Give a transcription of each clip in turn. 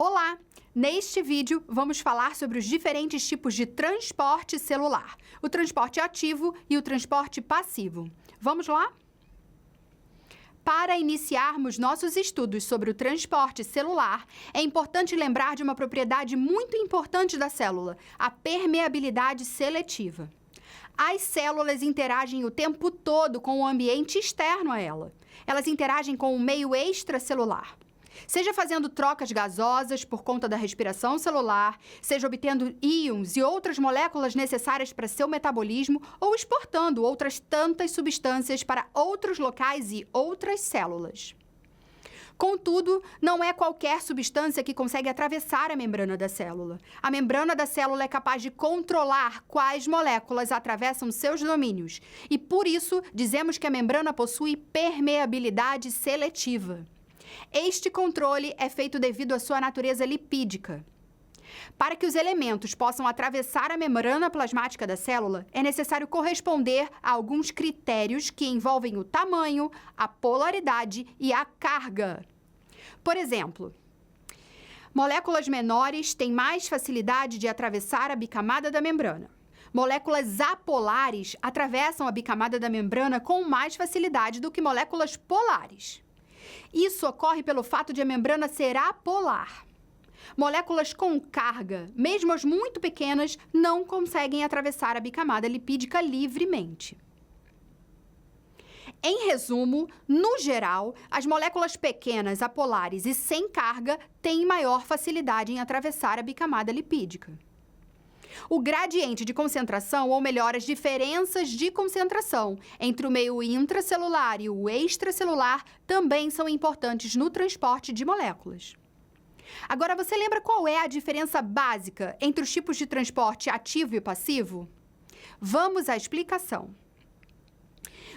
Olá! Neste vídeo, vamos falar sobre os diferentes tipos de transporte celular, o transporte ativo e o transporte passivo. Vamos lá? Para iniciarmos nossos estudos sobre o transporte celular, é importante lembrar de uma propriedade muito importante da célula, a permeabilidade seletiva. As células interagem o tempo todo com o ambiente externo a ela. Elas interagem com o meio extracelular. Seja fazendo trocas gasosas por conta da respiração celular, seja obtendo íons e outras moléculas necessárias para seu metabolismo ou exportando outras tantas substâncias para outros locais e outras células. Contudo, não é qualquer substância que consegue atravessar a membrana da célula. A membrana da célula é capaz de controlar quais moléculas atravessam seus domínios e, por isso, dizemos que a membrana possui permeabilidade seletiva. Este controle é feito devido à sua natureza lipídica. Para que os elementos possam atravessar a membrana plasmática da célula, é necessário corresponder a alguns critérios que envolvem o tamanho, a polaridade e a carga. Por exemplo, moléculas menores têm mais facilidade de atravessar a bicamada da membrana. Moléculas apolares atravessam a bicamada da membrana com mais facilidade do que moléculas polares. Isso ocorre pelo fato de a membrana ser apolar. Moléculas com carga, mesmo as muito pequenas, não conseguem atravessar a bicamada lipídica livremente. Em resumo, no geral, as moléculas pequenas, apolares e sem carga têm maior facilidade em atravessar a bicamada lipídica. O gradiente de concentração, ou melhor, as diferenças de concentração entre o meio intracelular e o extracelular também são importantes no transporte de moléculas. Agora, você lembra qual é a diferença básica entre os tipos de transporte ativo e passivo? Vamos à explicação.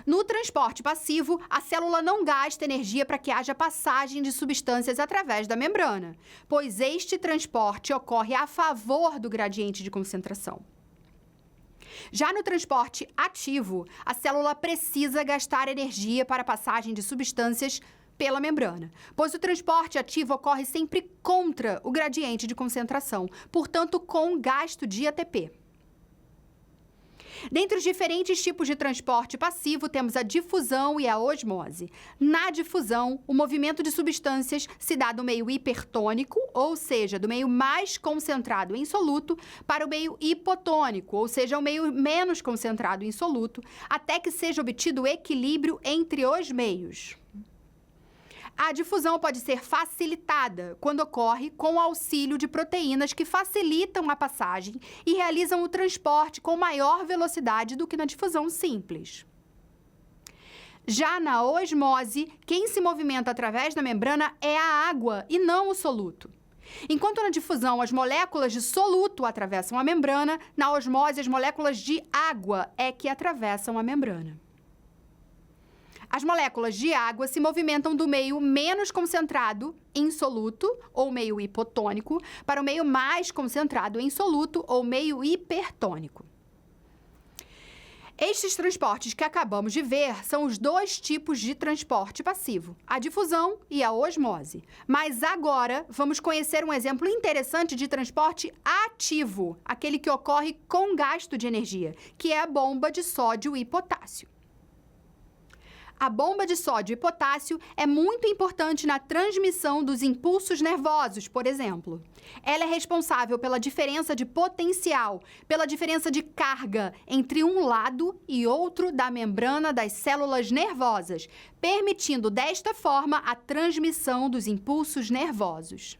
No transporte passivo, a célula não gasta energia para que haja passagem de substâncias através da membrana, pois este transporte ocorre a favor do gradiente de concentração. Já no transporte ativo, a célula precisa gastar energia para a passagem de substâncias pela membrana, pois o transporte ativo ocorre sempre contra o gradiente de concentração, portanto, com gasto de ATP. Dentre os diferentes tipos de transporte passivo, temos a difusão e a osmose. Na difusão, o movimento de substâncias se dá do meio hipertônico, ou seja, do meio mais concentrado em soluto, para o meio hipotônico, ou seja, o meio menos concentrado em soluto, até que seja obtido equilíbrio entre os meios. A difusão pode ser facilitada quando ocorre com o auxílio de proteínas que facilitam a passagem e realizam o transporte com maior velocidade do que na difusão simples. Já na osmose, quem se movimenta através da membrana é a água e não o soluto. Enquanto na difusão as moléculas de soluto atravessam a membrana, na osmose as moléculas de água é que atravessam a membrana. As moléculas de água se movimentam do meio menos concentrado em soluto, ou meio hipotônico, para o meio mais concentrado em soluto, ou meio hipertônico. Estes transportes que acabamos de ver são os dois tipos de transporte passivo, a difusão e a osmose. Mas agora vamos conhecer um exemplo interessante de transporte ativo, aquele que ocorre com gasto de energia, que é a bomba de sódio e potássio. A bomba de sódio e potássio é muito importante na transmissão dos impulsos nervosos, por exemplo. Ela é responsável pela diferença de potencial, pela diferença de carga entre um lado e outro da membrana das células nervosas, permitindo desta forma a transmissão dos impulsos nervosos.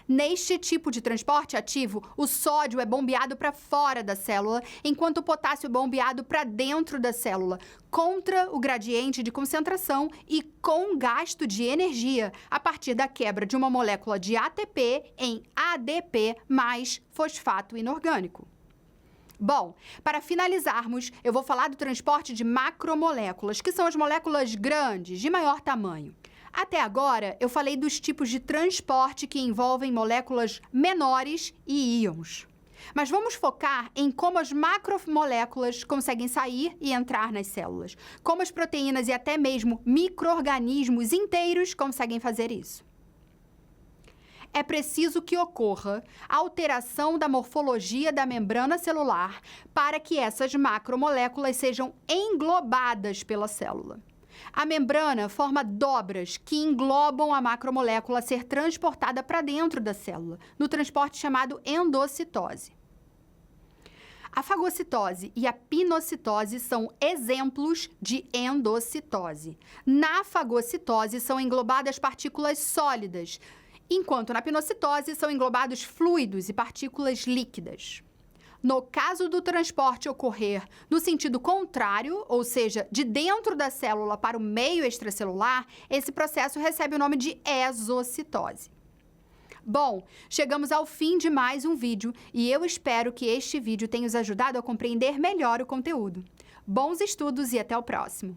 Neste tipo de transporte ativo, o sódio é bombeado para fora da célula, enquanto o potássio é bombeado para dentro da célula, contra o gradiente de concentração e com gasto de energia, a partir da quebra de uma molécula de ATP em ADP mais fosfato inorgânico. Bom, para finalizarmos, eu vou falar do transporte de macromoléculas, que são as moléculas grandes, de maior tamanho. Até agora, eu falei dos tipos de transporte que envolvem moléculas menores e íons. Mas vamos focar em como as macromoléculas conseguem sair e entrar nas células, como as proteínas e até mesmo micro-organismos inteiros conseguem fazer isso. é preciso que ocorra alteração da morfologia da membrana celular para que essas macromoléculas sejam englobadas pela célula. A membrana forma dobras que englobam a macromolécula a ser transportada para dentro da célula, no transporte chamado endocitose. A fagocitose e a pinocitose são exemplos de endocitose. Na fagocitose são englobadas partículas sólidas, enquanto na pinocitose são englobados fluidos e partículas líquidas. No caso do transporte ocorrer no sentido contrário, ou seja, de dentro da célula para o meio extracelular, esse processo recebe o nome de exocitose. Bom, chegamos ao fim de mais um vídeo e eu espero que este vídeo tenha os ajudado a compreender melhor o conteúdo. Bons estudos e até o próximo!